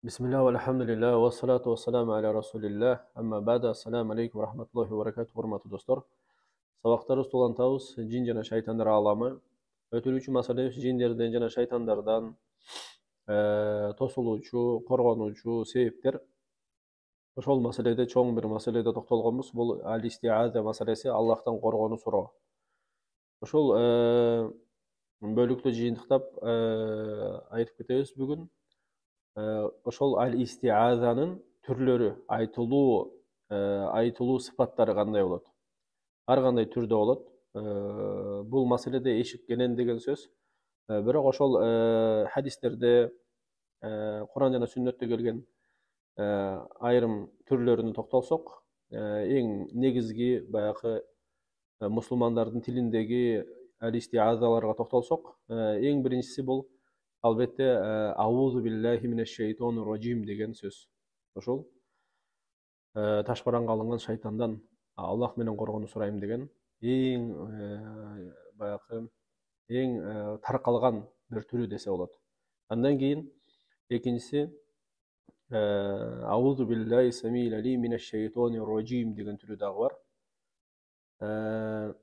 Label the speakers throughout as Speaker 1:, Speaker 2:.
Speaker 1: Bismillah ve elhamdülillah ve salatu ve selamu ala Resulillah. Amma ba'da. Assalamu alaikum ve rahmatullahi ve barakatuh. Hurmatly dostlar. Sabaqtarız tolantabız jin jana şaytanlar alamy. Ötülüçü masale jinlerden jana şaytanlardan tosuluçu, korgonuçu sebepler. Ошол маселеде чоң бир маселеде токтолгонбуз. Бул ал-истиаза маселеси, Аллахтан коргонуу суроо. Ошол бөлүктү жыйынтыктап айтып кетебиз бүгүн. Ошол ал-истиазанын түрлөрү, айтылуу сыпаттары кандай болот? Ар кандай түрдө болот. Бул маселеде эшик кенен деген сөз. Бирок ошол хадистерде, Куран жана сүннөттө келген айрым түрлөрүнө токтолсок, эң негизги баягы мусулмандардын тилиндеги ал-истиазаларга токтолсок, эң биринчиси бул албетте аузу биллахи минеш шейтонир раджим деген сөз. Ошол ташбаранга алынган шайтандан Аллах менен коргонуу сурайм деген эң баягы эң таркалган бир түрү десе болот. Андан кийин экинчиси аузу биллахи самил алим минеш шейтонир раджим деген түрү дагы бар.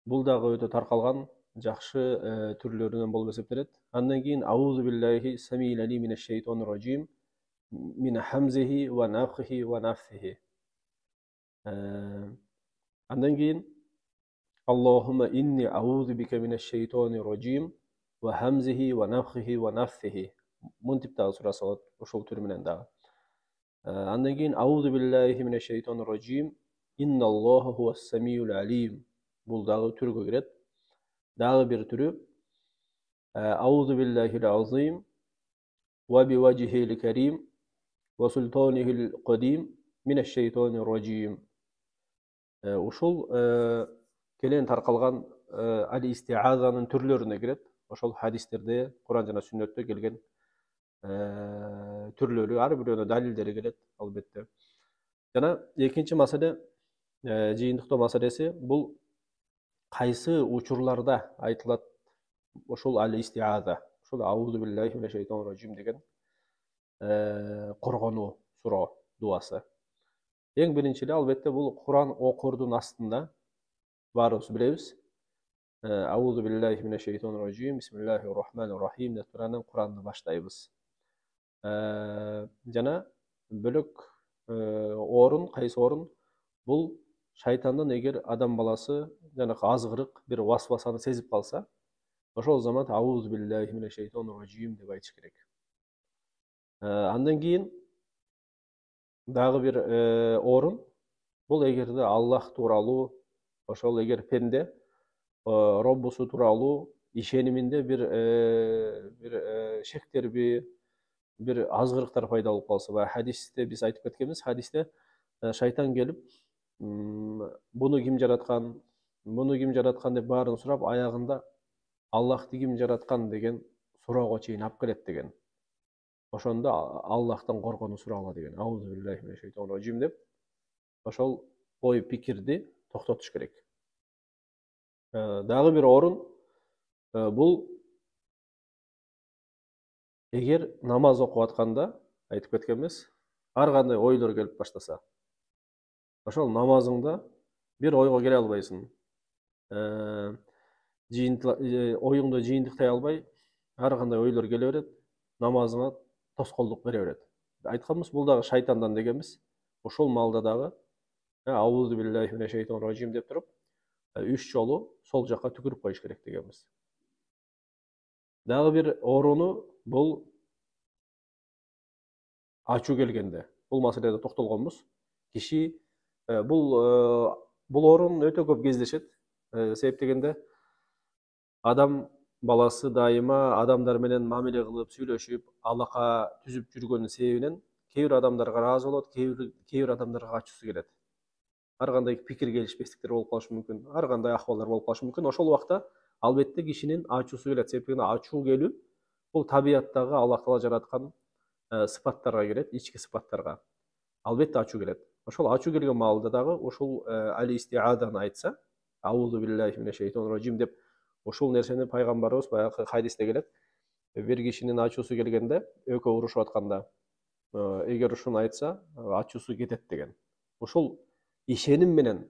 Speaker 1: Бул дагы өтө таркалган жакшы түрлөрүнөн болуп эсептелет. Андан кийин аузу биллахи самил алим минеш шейтонир раджим мин хамзихи ва нафхихи ва нафсихи. Андан кийин Аллахумма инни аузу бика минеш шейтонир раджим ва хамзихи ва нафхихи ва нафсихи. Мынтип дагы сураса болот ошол түрү менен дагы. Андан кийин аузу биллахи минеш шейтонир раджим инналлаха хуас самиул алим. Бул дагы түргө кирет. Дагы бир түрү аузу биллахил азим ва би вajhihil карим ва султанихил кадим минеш шейтонир раджим. Ушул келен таркалган ал-истиазанын түрлөрүнө кирет. Ошол хадистерде, Куран жана сүннөттө келген түрлөрү, ар бирөөнө далилдери келет албетте. Жана экинчи маселе, жыйынтыктоо маселеси, бул кайсы учурларда айтылат ошол ал-истиаза, ошол аузу биллахи минеш шейтонир раджим деген коргонуу суроо дуасы. Эң биринчи эле албетте бул Куран окурдун астында баарыбыз билебиз. Аузу биллахи минеш шейтонир раджим, бисмиллахир рахманир рахим деп туранын Куранды баштайбыз. Жана бөлөк орун, кайсы орун? Бул шайтандын эгер адам баласы жанакы азгырык бир васвасаны сезип калса, ошол замат аузу биллахи минеш шейтонир раджим деп айтыш керек. Андан кийин дагы бир орун, бул эгерде Аллах тууралуу, ошол эгер пенде Роббусу тууралуу ишениминде бир шектерби, бир азгырыктар пайда болуп калса, баягы хадисте биз айтып кеткенбиз, хадисте шайтан келип, буну ким жараткан деп баарын сурап, аягында Аллахты ким жараткан деген суроого чейин алып келет деген. Ошондо Аллахтан коргонуу сурала деген. Аузу биллахи минеш шейтонир раджим деп ошол ой пикирди токтотуш керек. Дагы бир орун, бул эгер намаз окуп атканда, айтып кеткенбиз, ар кандай ойлор келип баштаса, ошол намазыңда бир ойго келе албайсың. Оюңду жыйынтыктай албай, ар кандай ойлор келе берет, намазыңа тоскоолдук бере берет. Айтканбыз, бул дагы шайтандан дегенбиз. Ошол маалда дагы аузу биллахи минеш шейтонир раджим деп туруп, 3 жолу сол жакка түкүрүп коюш керек дегенбиз. Дагы бир оруну бул ачуу келгенде, бул маселеде токтолгонбуз. Киши бул орун өтө көп кездешет. Себеп дегенде адам баласы дайыма адамдар менен мамиле кылып, сүйлөшүп, алака түзүп жүргөнүн себебинен кээ бир адамдарга ыраазы болот, кээ бир адамдарга ачуусу келет. Ар кандай пикир келишпестиктер болуп калышы мүмкүн, ар кандай акыбалдар болуп калышы мүмкүн. Ошол убакта албетте кишинин ачуусу келет. Себеп ачуу келүү бул табияттагы Аллах Таала жараткан сыпаттарга келет, ички сыпаттарга. Албетте ачуу келет. Ошол ачуу келген маалда дагы ошол ал-истиазаны айтса, аузу биллахи минеш шейтонир раджим деп, ошол нерсени пайгамбарыбыз баягы хадисте келет. Бир кишинин ачуусу келгенде, экөө урушуп атканда, эгер ушуну айтса ачуусу кетет деген. Ушул ишеним менен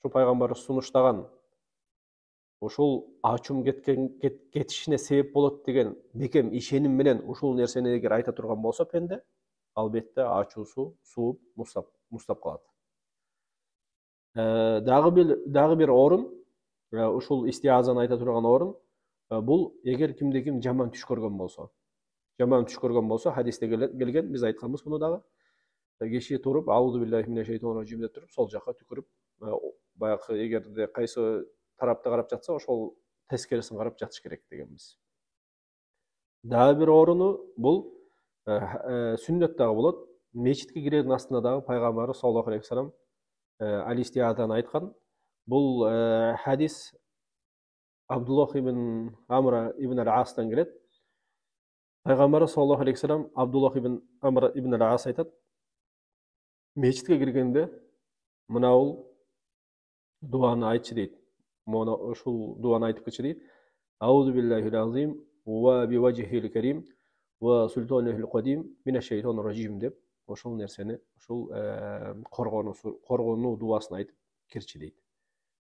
Speaker 1: ушу пайгамбарыбыз сунуштаган ушул ачуум кетишине себеп болот деген бекем ишеним менен ушул нерсени эгер айта турган болсо пенде, албетте ачуусу сууп муздап калат. Дагы бир орун, ушул истиазаны айта турган орун, бул эгер кимде ким жаман түш көргөн болсо, хадисте келген, биз айтканбыз муну дагы. Киши туруп, аузу биллахи минеш шейтонир раджим деп туруп, сол жакка түкүрүп, баягы эгерде кайсы тарапты карап жатса, ошол тескерисин карап жатыш керек дегенбиз. Дагы бир оруну бул сүннөт дагы болот. Мечитке кирердин астында дагы пайгамбарыбыз саллаллаху алейхи вассалам алистиаданы айткан. Бул хадис Абдуллах ибн Амр ибн ал-Астан келет. Пайгамбарыбыз саллаллаху алейхи вассалам Абдуллах ибн Амр ибн ал-Ас айтат: мечитке киргенде мынау дуаны айтчы дейт. Ушул дуаны айтып кетчү дейт. Аузу биллахил азим ва би вajhil карим ва султанихил кадим минеш шейтонир раджим деп ошол нерсени, ушул коргонуу дуасын айтып кирчи дейт.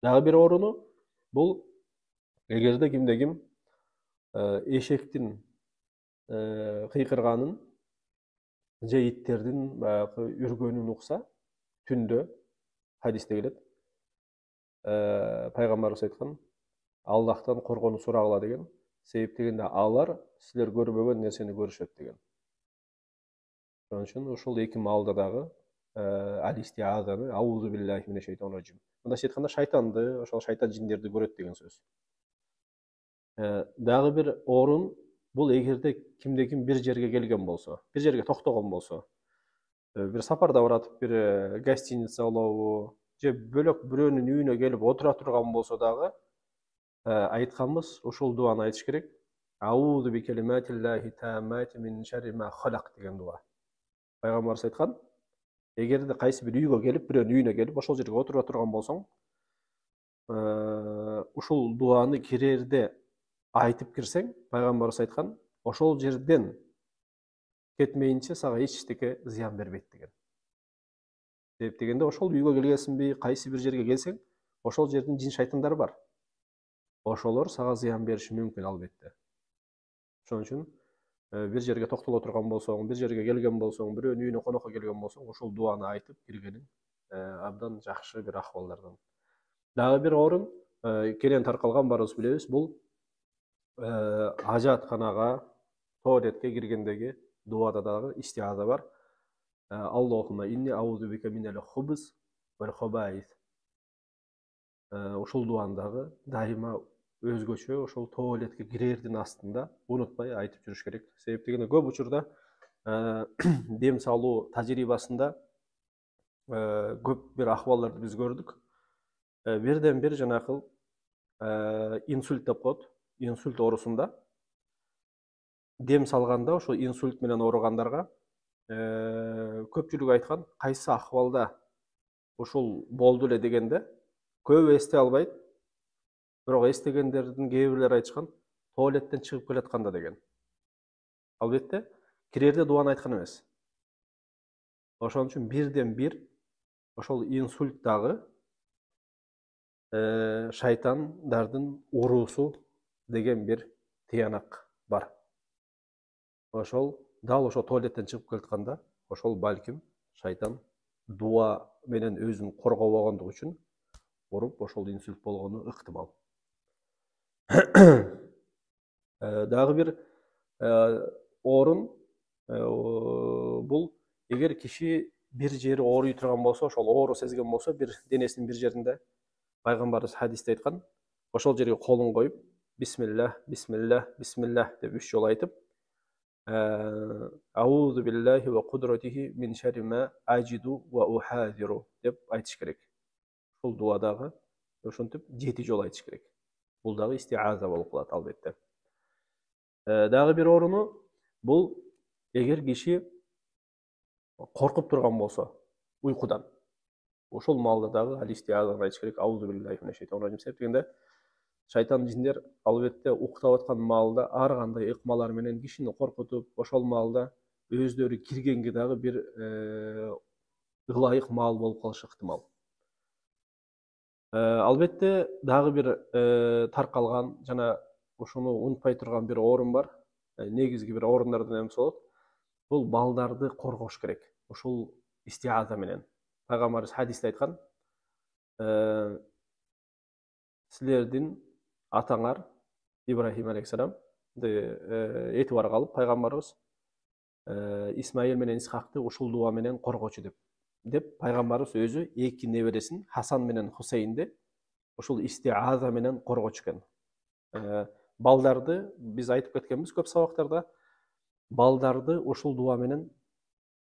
Speaker 1: Дагы бир оруну бул эгерде кимде ким эшектин кыйкырганын же иттердин баягы үргөнүн укса түндө, хадисте келет, пайгамбарыбыз айткан, Аллахтан коргонуу сурагыла деген. Себеп дегенде алар силер көрбөгөн нерсени көрүшөт деген. Ошон үчүн ушул эки маалда дагы алистиазаны аузу биллахи минеш шейтонир раджим. Мындайча айтканда шайтанды, ошол шайтан жиндерди көрөт деген сөз. Дагы бир орун бул эгерде кимде ким бир жерге келген болсо, бир жерге токтогон болсо, бир сапарда баратып бир гостиница болобу, же бөлөк бирөөнүн үйүнө келип отура турган болсо дагы айтканбыз, ушул дуаны айтыш керек. Аузу би калиматиллахи тааммати мин шарри ма халак деген дуа. Пайгамбарыбыз айткан, эгерде кайсы бир үйгө келип, бирөөнүн үйүнө келип, ошол жерге отура турган болсоң, ушул дуаны кирерде айтып кирсең, пайгамбарыбыз айткан, ошол жерден кетмейинче сага эчтеке зыян бербейт деген. Себеп дегенде ошол үйгө келгенсиңби, кайсы бир жерге келсең, ошол жердин жин шайтандары бар. Ошолор сага зыян бериши мүмкүн албетте. Ошон үчүн бир жерге токтоло турган болсоң, бир жерге келген болсоң, бирөөнүн үйүнө конокко келген болсоң, ошол дуаны айтып киргениң абдан жакшы бир акыбалдардан. Дагы бир орун кенен таркалган, барыбыз билебиз, бул ажатканага, туалетке киргендеги дуада дагы истиаза бар. Аллахумма инни аузу бика минал хубз вал хабаис. Ушул дуандагы дайыма өзгөчө ошол туалетке кирердин астында унутпай айтып жүрүш керек. Себеп дегенде көп учурда дем салуу тажрыйбасында көп бир акыбалдарды биз көрдүк. Бирден бир жанакыл инсульт деп коет. Инсульт оорусунда дем салганда ошол инсульт менен ооругандарга көпчүлүк айткан, кайсы акыбалда ушул болду эле дегенде көбү эстей албайт. Бирок эстегендердин кээ бирлери айтышкан, туалеттен чыгып келатканда деген. Албетте кирерде дуаны айткан эмес. Ошон үчүн бирден бир ошол инсульттагы шайтандардын уруусу деген бир тыянак бар. Ошол дал ошол туалеттен чыгып келатканда, ошол балким шайтан дуа менен өзүн коргобогондугу үчүн уруп ошол инсульт болгону ыктымал. Дагы бир орун бул эгер киши бир жери ооруй турган болсо, ошол оору сезген болсо, бир денесинин бир жеринде, пайгамбарыбыз хадисте айткан, ошол жерге колун коюп, бисмиллах, бисмиллах, бисмиллах деп 3 жолу айтып, аузу биллахи ва кудратихи мин шарри ма ажиду ва ухазиру деп айтыш керек. Ушул дуадагы ошентип 7 жолу айтыш керек. Бул дагы истиаза болуп калат албетте. Дагы бир оруну бул эгер киши коркуп турган болсо уйкудан, ошол маалда дагы алистиазаны айтыш керек. Аузу биллахи минеш шейтонир раджим. Себеп дегенде шайтан жиндер албетте уктап аткан маалда ар кандай ыкмалар менен кишини коркутуп, ошол маалда өздері киргенге дагы бир ылайык маал болуп калышы ыктымал. Албетте дагы бир таркалган жана ушуну унутпай турган бир орун бар. Негизги бир орундардын эмеси болот. Бул балдарды коргош керек. Ушул истиаза менен. Пайгамбарыбыз хадисте айткан: силердин атаңар Ибрахим алейхиссаламды этибарга алып, пайгамбарыбыз Исмаил менен Исхакты ушул дуа менен коргочу деп пайгамбарыбыз өзү эки небересин Хасан менен Хусейнди ушул истиаза менен коргочу экен. Балдарды биз айтып кеткенбиз көп сабактарда, балдарды ушул дуа менен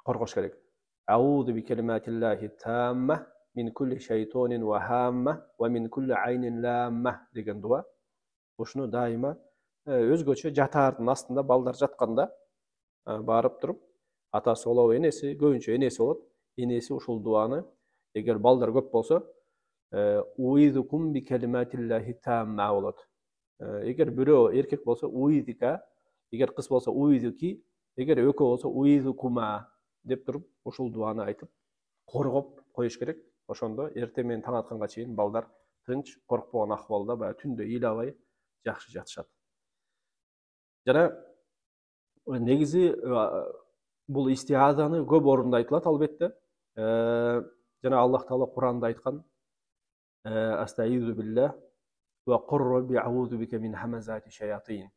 Speaker 1: коргош керек. Аузу би калиматиллахи тамма мин кулли шайтонин ва хамма ва мин кулли айнин ламма деген дуа. Ушуну дайыма өзгөчө жатаардын астында балдар жатканда барып туруп, атасы болобу, энеси, көбүнчө энеси болот. Энеси ушул дуаны, эгер балдар көп болсо, уизукум би калиматиллахи тамма болот. Эгер бирөө эркек болсо уизика, эгер кыз болсо уизуки, эгер экөө болсо уизукума деп туруп ушул дуаны айтып коргоп коюш керек. Ошондо эртең менен таң атканга чейин балдар тынч, коркпогон акыбалда баягы түндө ыйлабай жакшы жатышат. Жана негизи бул истиазаны көп орунда айтылат албетте. Жана Аллах Таала Куранда айткан: Астаизу биллах ва кур робби аузу бика мин хамазати шаятин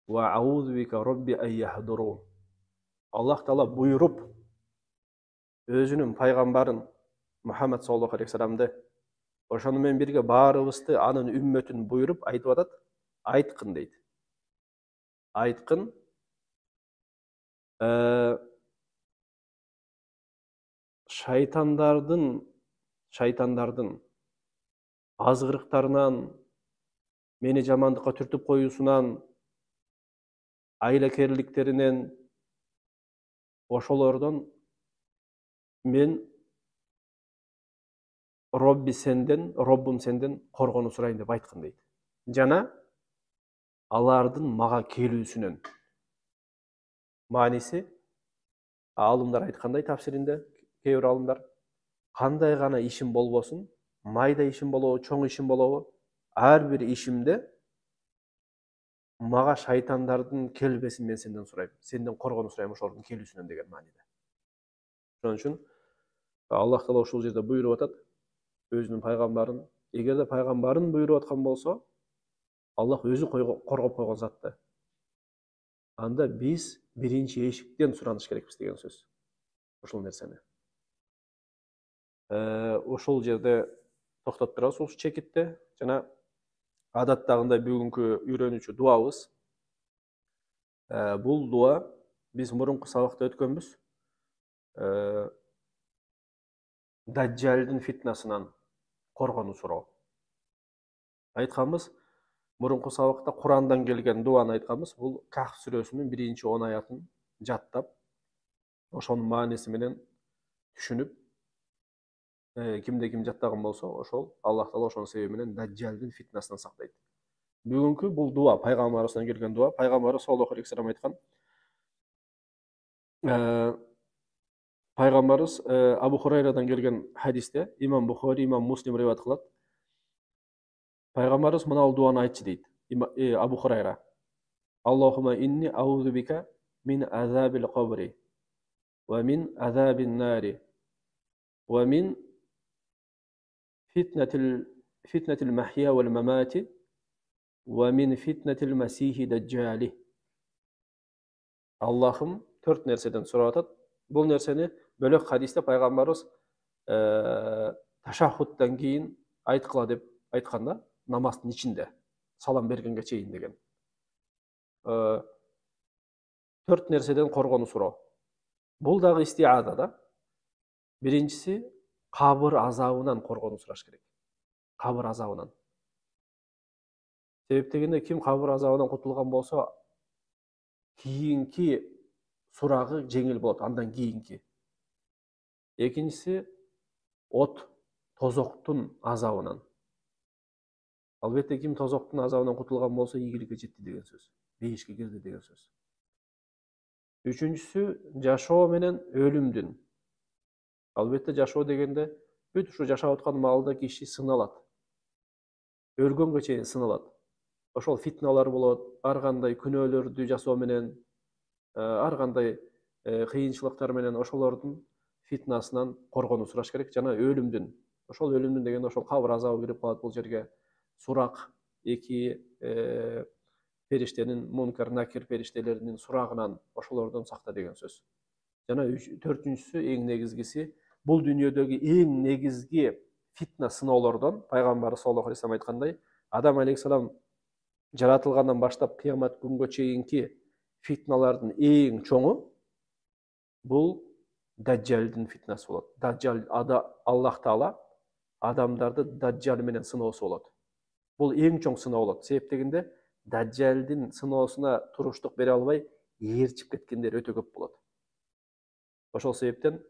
Speaker 1: ва аузу бика робби ан яхдурун. Аллах Таала буйруп өзүнүн пайгамбарын Мухаммад саллаллаху алейхи вассаламды ошону менен бирге баарыбызды анын үммөтүн буйруп айтып атат: айткын дейт. Айткын, шайтандардын азгырыктарынан, мени жамандыкка түртүп коюусунан, айлакерликтеринен, ошолордон мен Роббум сенден коргонуу сурайын деп айткын дейт. Жана алардын мага келүүсүнөн. Мааниси, алымдар айткандай тафсиринде, кээ бир алымдар, кандай гана ишим болбосун, майда ишим болобу, чоң ишим болобу, ар бир ишимде мага шайтандардын келбесин мен сенден сурайм, сенден коргонуу сурайм ошолордун келүүсүнөн деген мааниде. Ошон үчүн Аллах Таала ушул жерде буйруп атат өзүнүн пайгамбарын. Эгерде пайгамбарын буйруп аткан болсо, Аллах өзү коргоп койгон затты, анда биз биринчи эшиктен сураныш керекпиз деген сөз. Ушул нерсени. Ушул жерде токтоп турабыз ушул чекитте. Жана адаттагындай бүгүнкү үйрөнүүчү дуабыз. Бул дуа биз мурунку сабакта өткөнбүз. Даджалдын фитнасынан коргонуу суроо. Айтканбыз, мурунку сабакта Курандан келген дуаны айтканбыз. Бул Кахф сүрөсүнүн 1-10 аятын жаттап, ошонун мааниси менен түшүнүп, кимде ким жаттаган болсо, ошол Аллах Таала ошонун себеби менен Даджалдын фитнасынан сактайт. Бүгүнкү бул дуа, пайгамбарыбыздан келген дуа. Пайгамбарыбыз саллаллаху алейхи вассалам айткан. Пайгамбарыбыз Абу Хурайрадан келген хадисте, имам Бухари, имам Муслим риваят кылат. Пайгамбарыбыз мына дуаны айтчу дейт. Абу Хурайра: Аллахума инни аузу бика мин азабил кабри ва мин азабин нари ва мин фитнатил махья вал мамати ва мин фитнатил масихи даджали. Аллахым 4 нерседен сурап атат. Бул нерсени бөлөк хадисте пайгамбарыбыз ташаххудтан кийин айткыла деп айтканда, намаздын ичинде салам бергенге чейин деген. 4 нерседен коргонуу суроо. Бул дагы истиаза да. Биринчиси, кабыр азабынан коргонуу сураш керек. Кабыр азабынан. Себеп дегенде, ким кабыр азабынан кутулган болсо, кийинки сурагы жеңил болот, андан кийинки. Экинчиси, от, тозоктун азабынан. Албетте, ким тозоктун азабынан кутулган болсо, ийгиликке жетти деген сөз. Бейишке кирди деген сөз. Үчүнчүсү жашоо менен өлүмдүн. Албетте жашоо дегенде бүт ушу жашап аткан маалда киши сыналат. Өлгөнгө чейин сыналат. Ошол фитналар болот, ар кандай күнөөлөрдү жасоо менен, ар кандай кыйынчылыктар менен ошолордун фитнасынан коргонуу сураш керек жана өлүмдүн. Ошол өлүмдүн дегенде ошол кабыр азабы кирип калат бул жерге. Сурак эки периштенин, Мункар Накир периштелеринин сурагынан ошолордон сакта деген сөз. Жана төртүнчүсү эң негизгиси бул дүйнөдөгү эң негизги фитна сыноолордон пайгамбарыбыз саллаллаху алейхи вассалам айткандай, Адам алейхисалам жаратылгандан баштап кыямат күнгө чейинки фитналардын эң чоңу бул даджалдын фитнасы болот. Даджал Аллах Таала адамдарды даджал менен сыноосу болот. Бул эң чоң сыноо болот. Себеп дегенде даджалдын сыноосуна туруштук бере албай ээрчип кеткендер өтө көп болот. Ошол себептен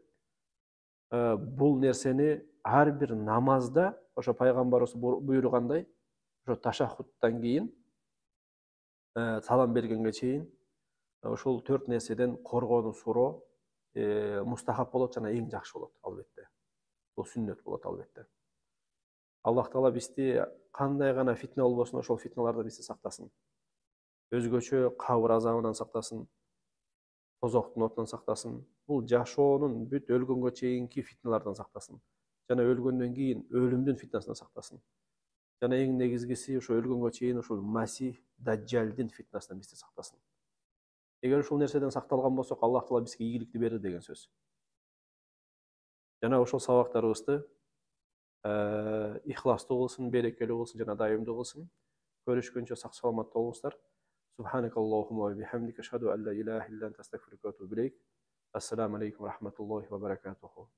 Speaker 1: бул нерсени ар бир намазда ошо пайгамбарыбыз буйругандай, ошо ташаххудтан кийин салам бергенге чейин ошол 4 нерседен коргонуу суроо мустахап болот жана эң жакшы болот албетте. Бул сүннөт болот албетте. Аллах Таала бизди кандай гана фитна болбосун, ошол фитналардан бизди сактасын. Өзгөчө кабыр азабынан сактасын, тозоктун отунан сактасын. Бул жашоонун бүт өлгөнгө чейинки фитналардан сактасын. Жана өлгөндөн кийин өлүмдүн фитнасынан сактасын. Жана эң негизгиси ошо өлгөнгө чейин ошол Масих Даджалдин фитнасынан бизди сактасын. Эгер ушул нерседен сакталган болсок, Аллах Таала бизге ийгиликти берер деген сөз. Жана ошол сабактарыбызды ихластуу кылсын, берекелүү кылсын жана дайымдуу кылсын. Көрүшкөнчө сак саламатта болуңуздар. Субханакаллахумма ва бихамдика ашхаду ан ла илаха илля анта астагфирука ва атубу илейк. Ассаламу алейкум ва рахматуллахи ва баракатуху.